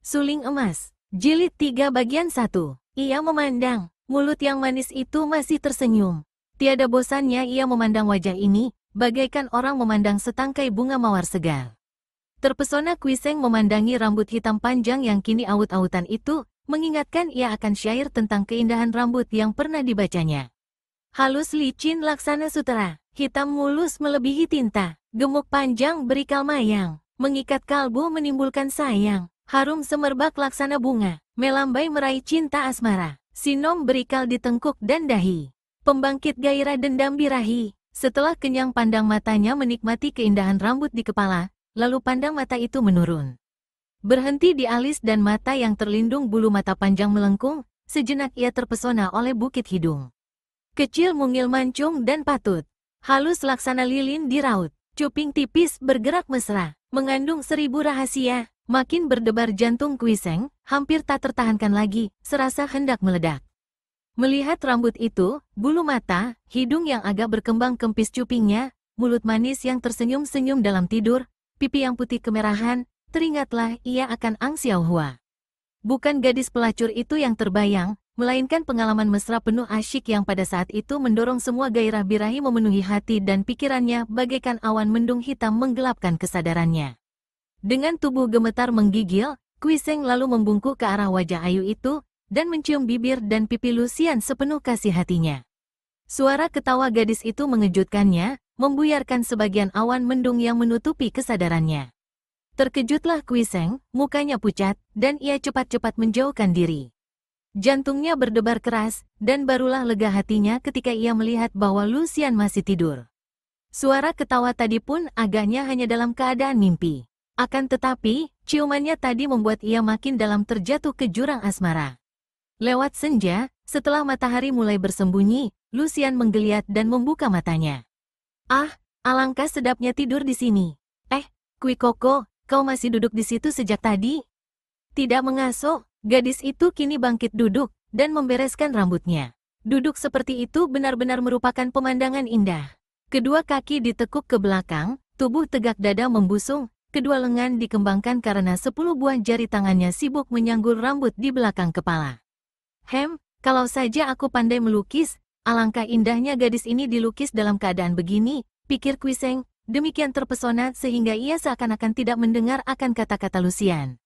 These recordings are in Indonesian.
Suling Emas, Jilid 3 bagian 1. Ia memandang, mulut yang manis itu masih tersenyum. Tiada bosannya ia memandang wajah ini, bagaikan orang memandang setangkai bunga mawar segar. Terpesona Kuiseng memandangi rambut hitam panjang yang kini aut-autan itu, mengingatkan ia akan syair tentang keindahan rambut yang pernah dibacanya. Halus licin laksana sutera, hitam mulus melebihi tinta, gemuk panjang berikal mayang, mengikat kalbu menimbulkan sayang. Harum semerbak laksana bunga, melambai meraih cinta asmara, sinom berikal di tengkuk dan dahi. Pembangkit gairah dendam birahi, setelah kenyang pandang matanya menikmati keindahan rambut di kepala, lalu pandang mata itu menurun. Berhenti di alis dan mata yang terlindung bulu mata panjang melengkung, sejenak ia terpesona oleh bukit hidung. Kecil mungil mancung dan patut, halus laksana lilin di raut, cuping tipis bergerak mesra, mengandung 1000 rahasia. Makin berdebar jantung Kuiseng, hampir tak tertahankan lagi, serasa hendak meledak. Melihat rambut itu, bulu mata, hidung yang agak berkembang kempis cupingnya, mulut manis yang tersenyum-senyum dalam tidur, pipi yang putih kemerahan, teringatlah ia akan Ang Xiaohua. Bukan gadis pelacur itu yang terbayang, melainkan pengalaman mesra penuh asyik yang pada saat itu mendorong semua gairah birahi memenuhi hati dan pikirannya bagaikan awan mendung hitam menggelapkan kesadarannya. Dengan tubuh gemetar menggigil, Kuiseng lalu membungkuk ke arah wajah ayu itu, dan mencium bibir dan pipi Lucian sepenuh kasih hatinya. Suara ketawa gadis itu mengejutkannya, membuyarkan sebagian awan mendung yang menutupi kesadarannya. Terkejutlah Kuiseng, mukanya pucat, dan ia cepat-cepat menjauhkan diri. Jantungnya berdebar keras, dan barulah lega hatinya ketika ia melihat bahwa Lucian masih tidur. Suara ketawa tadi pun agaknya hanya dalam keadaan mimpi. Akan tetapi, ciumannya tadi membuat ia makin dalam terjatuh ke jurang asmara. Lewat senja, setelah matahari mulai bersembunyi, Lucian menggeliat dan membuka matanya. Ah, alangkah sedapnya tidur di sini. Kui Koko, kau masih duduk di situ sejak tadi? Tidak mengasuh, gadis itu kini bangkit duduk, dan membereskan rambutnya. Duduk seperti itu benar-benar merupakan pemandangan indah. Kedua kaki ditekuk ke belakang, tubuh tegak dada membusung, kedua lengan dikembangkan karena 10 buah jari tangannya sibuk menyanggul rambut di belakang kepala. Kalau saja aku pandai melukis, alangkah indahnya gadis ini dilukis dalam keadaan begini, pikir Kuiseng, demikian terpesona sehingga ia seakan-akan tidak mendengar akan kata-kata Lucian.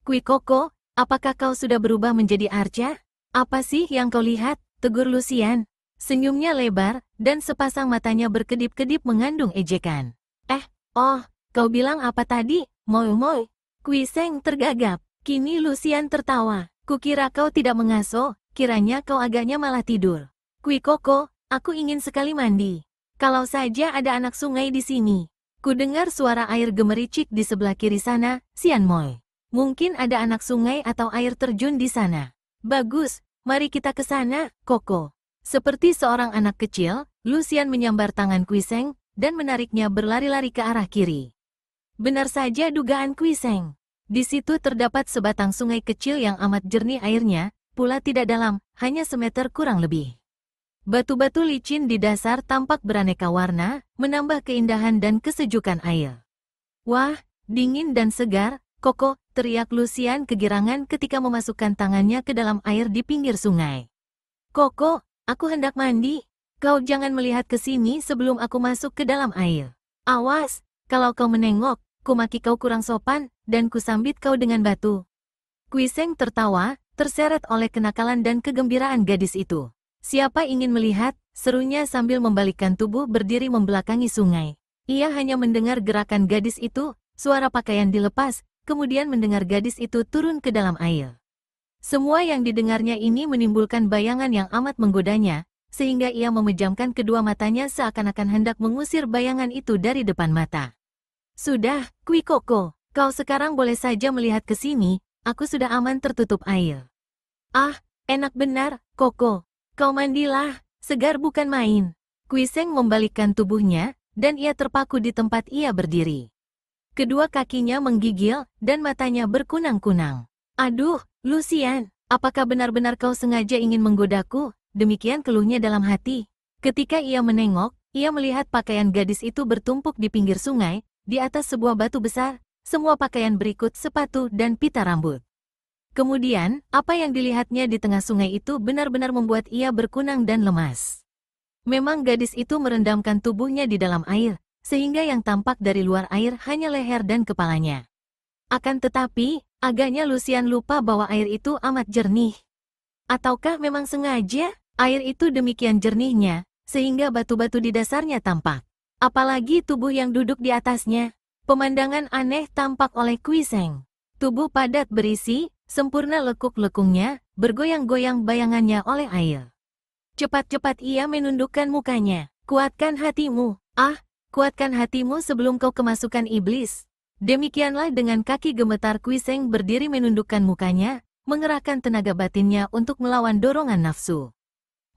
Kui Koko, apakah kau sudah berubah menjadi arca? Apa sih yang kau lihat? Tegur Lucian. Senyumnya lebar, dan sepasang matanya berkedip-kedip mengandung ejekan. Kau bilang apa tadi? Moi. Kuiseng tergagap. Kini Lucian tertawa. Kukira kau tidak mengasuh, kiranya kau agaknya malah tidur. Kui Koko, aku ingin sekali mandi. Kalau saja ada anak sungai di sini. Kudengar suara air gemericik di sebelah kiri sana, Sian Moi. Mungkin ada anak sungai atau air terjun di sana. Bagus, mari kita ke sana, Koko. Seperti seorang anak kecil, Lucian menyambar tangan Kuiseng, dan menariknya berlari-lari ke arah kiri. Benar saja dugaan Kuiseng. Di situ terdapat sebatang sungai kecil yang amat jernih airnya, pula tidak dalam, hanya semeter kurang lebih. Batu-batu licin di dasar tampak beraneka warna, menambah keindahan dan kesejukan air. Wah, dingin dan segar, Koko, teriak Lucian kegirangan ketika memasukkan tangannya ke dalam air di pinggir sungai. Koko, aku hendak mandi. Kau jangan melihat ke sini sebelum aku masuk ke dalam air. Awas, kalau kau menengok, kumaki kau kurang sopan, dan kusambit kau dengan batu. Kuiseng tertawa, terseret oleh kenakalan dan kegembiraan gadis itu. Siapa ingin melihat, serunya sambil membalikkan tubuh berdiri membelakangi sungai. Ia hanya mendengar gerakan gadis itu, suara pakaian dilepas, kemudian mendengar gadis itu turun ke dalam air. Semua yang didengarnya ini menimbulkan bayangan yang amat menggodanya, sehingga ia memejamkan kedua matanya seakan-akan hendak mengusir bayangan itu dari depan mata. Sudah, Kui Koko, kau sekarang boleh saja melihat ke sini, aku sudah aman tertutup air. Enak benar, Koko. Kau mandilah, segar bukan main. Kuiseng membalikkan tubuhnya, dan ia terpaku di tempat ia berdiri. Kedua kakinya menggigil, dan matanya berkunang-kunang. Aduh, Lucian, apakah benar-benar kau sengaja ingin menggodaku? Demikian keluhnya dalam hati. Ketika ia menengok, ia melihat pakaian gadis itu bertumpuk di pinggir sungai, di atas sebuah batu besar, semua pakaian berikut sepatu dan pita rambut. Kemudian, apa yang dilihatnya di tengah sungai itu benar-benar membuat ia berkunang dan lemas. Memang gadis itu merendamkan tubuhnya di dalam air, sehingga yang tampak dari luar air hanya leher dan kepalanya. Akan tetapi, agaknya Lucian lupa bahwa air itu amat jernih. Ataukah memang sengaja, air itu demikian jernihnya, sehingga batu-batu di dasarnya tampak. Apalagi tubuh yang duduk di atasnya. Pemandangan aneh tampak oleh Kui Seng. Tubuh padat berisi, sempurna lekuk-lekungnya, bergoyang-goyang bayangannya oleh air. Cepat-cepat ia menundukkan mukanya. Kuatkan hatimu. Kuatkan hatimu sebelum kau kemasukan iblis. Demikianlah dengan kaki gemetar Kui Seng berdiri menundukkan mukanya, mengerahkan tenaga batinnya untuk melawan dorongan nafsu.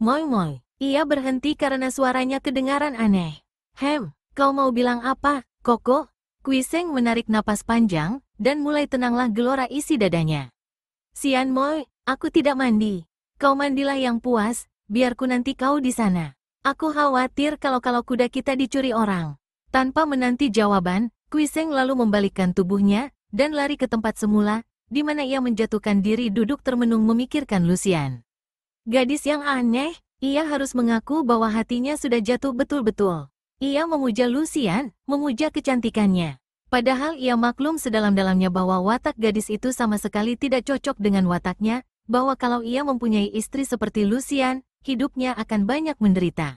Moi. Ia berhenti karena suaranya kedengaran aneh. Kau mau bilang apa, Koko? Kui Seng menarik napas panjang, dan mulai tenanglah gelora isi dadanya. Sian Moi, aku tidak mandi. Kau mandilah yang puas, biarku nanti kau di sana. Aku khawatir kalau kuda kita dicuri orang. Tanpa menanti jawaban, Kui Seng lalu membalikkan tubuhnya, dan lari ke tempat semula, di mana ia menjatuhkan diri duduk termenung memikirkan Lucian. Gadis yang aneh, ia harus mengaku bahwa hatinya sudah jatuh betul-betul. Ia memuja Lucian, memuja kecantikannya. Padahal ia maklum sedalam-dalamnya bahwa watak gadis itu sama sekali tidak cocok dengan wataknya, bahwa kalau ia mempunyai istri seperti Lucian, hidupnya akan banyak menderita.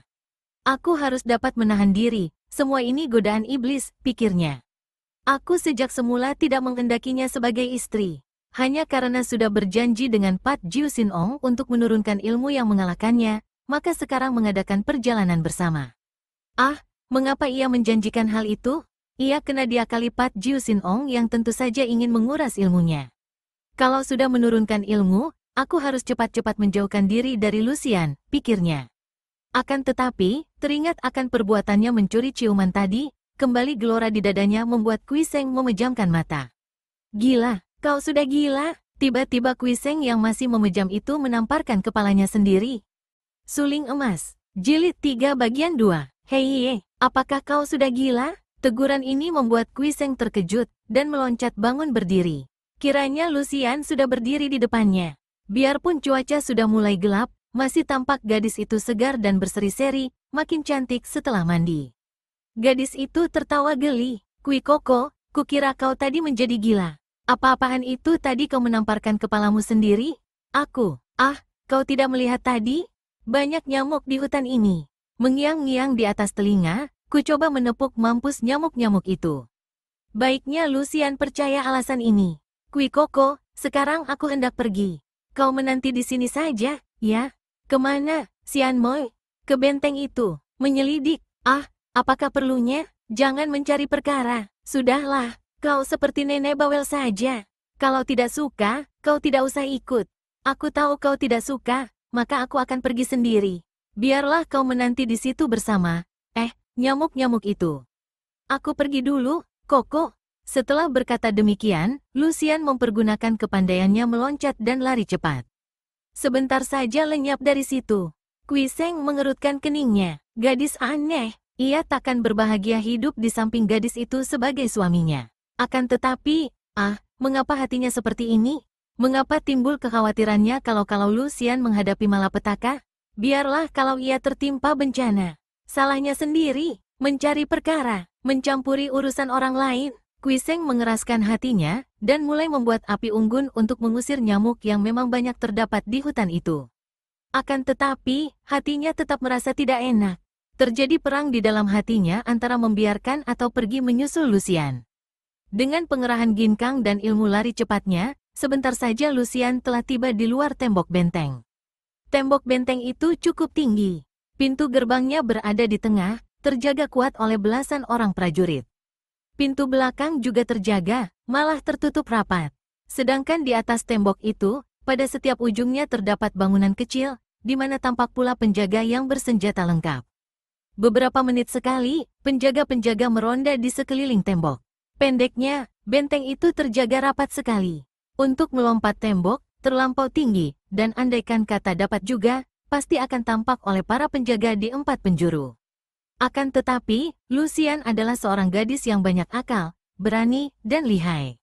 Aku harus dapat menahan diri, semua ini godaan iblis, pikirnya. Aku sejak semula tidak menghendakinya sebagai istri. Hanya karena sudah berjanji dengan Pat Jiu Sin Ong untuk menurunkan ilmu yang mengalahkannya, maka sekarang mengadakan perjalanan bersama. Mengapa ia menjanjikan hal itu? Ia kena diakali Pat Jiu Sin Ong yang tentu saja ingin menguras ilmunya. Kalau sudah menurunkan ilmu, aku harus cepat-cepat menjauhkan diri dari Lucian, pikirnya. Akan tetapi, teringat akan perbuatannya mencuri ciuman tadi, kembali gelora di dadanya membuat Kui Seng memejamkan mata. Gila, kau sudah gila? Tiba-tiba Kui Seng yang masih memejam itu menamparkan kepalanya sendiri. Suling emas, jilid 3 bagian 2. Hei, apakah kau sudah gila? Teguran ini membuat Kui Seng terkejut, dan meloncat bangun berdiri. Kiranya Lucian sudah berdiri di depannya. Biarpun cuaca sudah mulai gelap, masih tampak gadis itu segar dan berseri-seri, makin cantik setelah mandi. Gadis itu tertawa geli. Kui Koko, kukira kau tadi menjadi gila. Apa-apaan itu tadi kau menamparkan kepalamu sendiri? Kau tidak melihat tadi? Banyak nyamuk di hutan ini. Mengiang-ngiang di atas telinga, ku coba menepuk mampus nyamuk-nyamuk itu. Baiknya Lucian percaya alasan ini. Kui Koko, sekarang aku hendak pergi. Kau menanti di sini saja, ya? Kemana, Sian Moi? Ke benteng itu, menyelidik. Apakah perlunya? Jangan mencari perkara. Sudahlah, kau seperti nenek bawel saja. Kalau tidak suka, kau tidak usah ikut. Aku tahu kau tidak suka, maka aku akan pergi sendiri. Biarlah kau menanti di situ bersama, nyamuk-nyamuk itu. Aku pergi dulu, Koko. Setelah berkata demikian, Lucian mempergunakan kepandaiannya meloncat dan lari cepat. Sebentar saja lenyap dari situ. Kui Seng mengerutkan keningnya. Gadis aneh, ia takkan berbahagia hidup di samping gadis itu sebagai suaminya. Akan tetapi, mengapa hatinya seperti ini? Mengapa timbul kekhawatirannya kalau Lucian menghadapi malapetaka? Biarlah kalau ia tertimpa bencana. Salahnya sendiri, mencari perkara, mencampuri urusan orang lain. Kui Seng mengeraskan hatinya, dan mulai membuat api unggun untuk mengusir nyamuk yang memang banyak terdapat di hutan itu. Akan tetapi, hatinya tetap merasa tidak enak. Terjadi perang di dalam hatinya antara membiarkan atau pergi menyusul Lucian. Dengan pengerahan ginkang dan ilmu lari cepatnya, sebentar saja Lucian telah tiba di luar tembok benteng. Tembok benteng itu cukup tinggi. Pintu gerbangnya berada di tengah, terjaga kuat oleh belasan orang prajurit. Pintu belakang juga terjaga, malah tertutup rapat. Sedangkan di atas tembok itu, pada setiap ujungnya terdapat bangunan kecil, di mana tampak pula penjaga yang bersenjata lengkap. Beberapa menit sekali, penjaga-penjaga meronda di sekeliling tembok. Pendeknya, benteng itu terjaga rapat sekali. Untuk melompat tembok, terlampau tinggi, dan andaikan kata dapat juga, pasti akan tampak oleh para penjaga di 4 penjuru. Akan tetapi, Lucian adalah seorang gadis yang banyak akal, berani, dan lihai.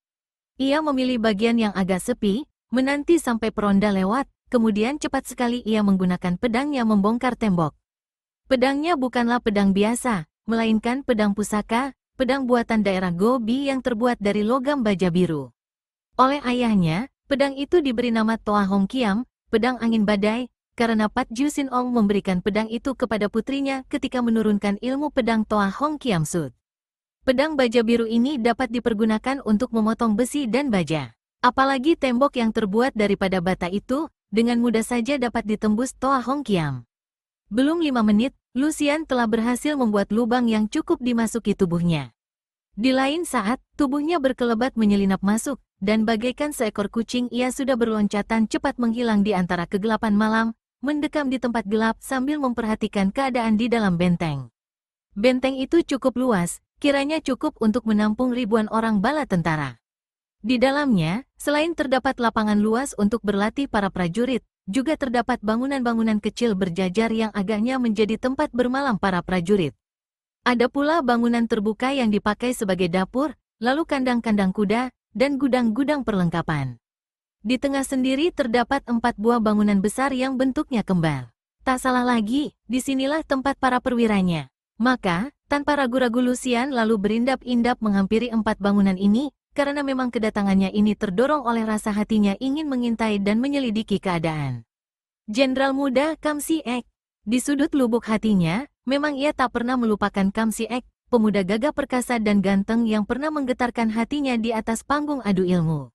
Ia memilih bagian yang agak sepi, menanti sampai peronda lewat, kemudian cepat sekali ia menggunakan pedangnya membongkar tembok. Pedangnya bukanlah pedang biasa, melainkan pedang pusaka, pedang buatan daerah Gobi yang terbuat dari logam baja biru. Oleh ayahnya, pedang itu diberi nama Toa Hong Kiam, pedang angin badai, karena Pat Ju Sin Ong memberikan pedang itu kepada putrinya ketika menurunkan ilmu pedang Toa Hong Kiam Sud. Pedang baja biru ini dapat dipergunakan untuk memotong besi dan baja. Apalagi tembok yang terbuat daripada bata itu, dengan mudah saja dapat ditembus Toa Hong Kiam. Belum 5 menit, Lucian telah berhasil membuat lubang yang cukup dimasuki tubuhnya. Di lain saat, tubuhnya berkelebat menyelinap masuk, dan bagaikan seekor kucing ia sudah berloncatan cepat menghilang di antara kegelapan malam, mendekam di tempat gelap sambil memperhatikan keadaan di dalam benteng. Benteng itu cukup luas, kiranya cukup untuk menampung ribuan orang bala tentara. Di dalamnya, selain terdapat lapangan luas untuk berlatih para prajurit, juga terdapat bangunan-bangunan kecil berjajar yang agaknya menjadi tempat bermalam para prajurit. Ada pula bangunan terbuka yang dipakai sebagai dapur, lalu kandang-kandang kuda, dan gudang-gudang perlengkapan. Di tengah sendiri terdapat 4 buah bangunan besar yang bentuknya kembar. Tak salah lagi, disinilah tempat para perwiranya. Maka, tanpa ragu-ragu Lucian lalu berindap-indap menghampiri 4 bangunan ini, karena memang kedatangannya ini terdorong oleh rasa hatinya ingin mengintai dan menyelidiki keadaan. Jenderal muda Kam Si-ek. Di sudut lubuk hatinya, memang ia tak pernah melupakan Kam Si-ek, pemuda gagah perkasa dan ganteng yang pernah menggetarkan hatinya di atas panggung adu ilmu.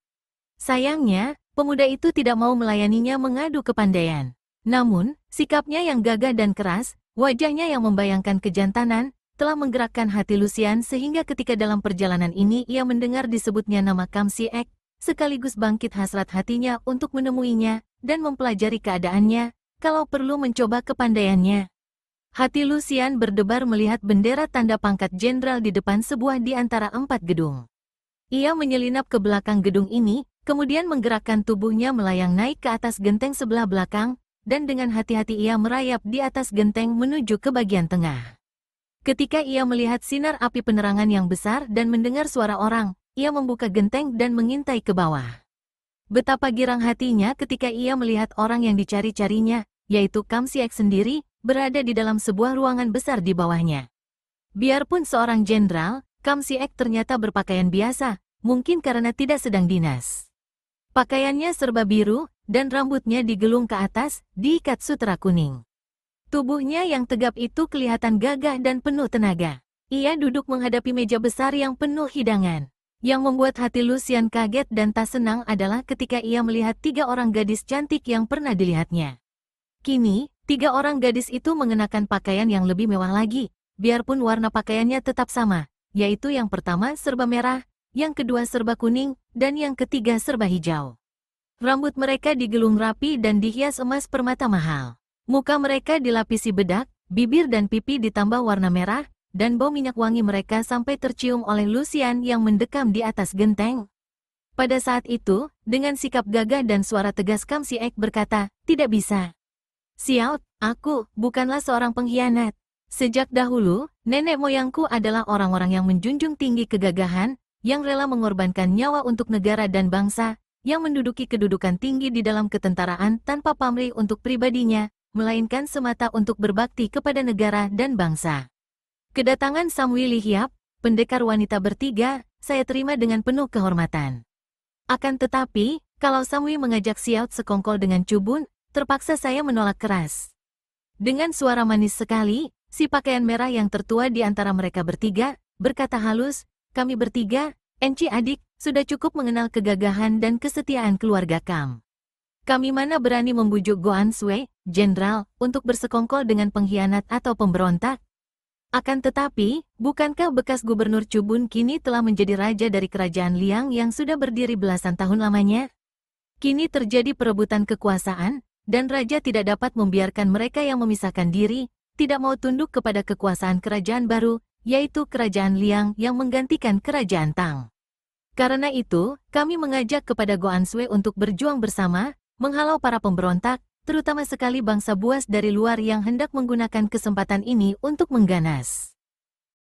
Sayangnya, pemuda itu tidak mau melayaninya mengadu kepandaian. Namun, sikapnya yang gagah dan keras, wajahnya yang membayangkan kejantanan, telah menggerakkan hati Lucian sehingga ketika dalam perjalanan ini ia mendengar disebutnya nama Kam Si-ek, sekaligus bangkit hasrat hatinya untuk menemuinya dan mempelajari keadaannya, kalau perlu mencoba kepandaiannya. Hati Lucian berdebar melihat bendera tanda pangkat jenderal di depan sebuah di antara 4 gedung. Ia menyelinap ke belakang gedung ini, kemudian menggerakkan tubuhnya melayang naik ke atas genteng sebelah belakang, dan dengan hati-hati ia merayap di atas genteng menuju ke bagian tengah. Ketika ia melihat sinar api penerangan yang besar dan mendengar suara orang, ia membuka genteng dan mengintai ke bawah. Betapa girang hatinya ketika ia melihat orang yang dicari-carinya, yaitu Kam Si-ek sendiri, berada di dalam sebuah ruangan besar di bawahnya. Biarpun seorang jenderal, Kam Si-ek ternyata berpakaian biasa, mungkin karena tidak sedang dinas. Pakaiannya serba biru, dan rambutnya digelung ke atas, diikat sutera kuning. Tubuhnya yang tegap itu kelihatan gagah dan penuh tenaga. Ia duduk menghadapi meja besar yang penuh hidangan. Yang membuat hati Lucian kaget dan tak senang adalah ketika ia melihat 3 orang gadis cantik yang pernah dilihatnya. Kini, 3 orang gadis itu mengenakan pakaian yang lebih mewah lagi, biarpun warna pakaiannya tetap sama, yaitu yang pertama serba merah, yang kedua serba kuning, dan yang ketiga serba hijau. Rambut mereka digelung rapi dan dihias emas permata mahal. Muka mereka dilapisi bedak, bibir dan pipi ditambah warna merah, dan bau minyak wangi mereka sampai tercium oleh Lucian yang mendekam di atas genteng. Pada saat itu, dengan sikap gagah dan suara tegas Kam Si-ek berkata, "Tidak bisa. Xiao, aku bukanlah seorang pengkhianat. Sejak dahulu, nenek moyangku adalah orang-orang yang menjunjung tinggi kegagahan, yang rela mengorbankan nyawa untuk negara dan bangsa, yang menduduki kedudukan tinggi di dalam ketentaraan tanpa pamrih untuk pribadinya, melainkan semata untuk berbakti kepada negara dan bangsa. Kedatangan Samwi Li Hiap, pendekar wanita bertiga, saya terima dengan penuh kehormatan. Akan tetapi, kalau Samwi mengajak Xiao sekongkol dengan Cubun, terpaksa saya menolak keras." Dengan suara manis sekali, si pakaian merah yang tertua di antara mereka bertiga, berkata halus, "Kami bertiga, Enci adik, sudah cukup mengenal kegagahan dan kesetiaan keluarga Kam. Kami mana berani membujuk Goan Sui, jenderal, untuk bersekongkol dengan pengkhianat atau pemberontak? Akan tetapi, bukankah bekas gubernur Cubun kini telah menjadi raja dari kerajaan Liang yang sudah berdiri belasan tahun lamanya? Kini terjadi perebutan kekuasaan, dan raja tidak dapat membiarkan mereka yang memisahkan diri, tidak mau tunduk kepada kekuasaan kerajaan baru, yaitu kerajaan Liang yang menggantikan kerajaan Tang. Karena itu, kami mengajak kepada Goan Sui untuk berjuang bersama, menghalau para pemberontak, terutama sekali bangsa buas dari luar yang hendak menggunakan kesempatan ini untuk mengganas."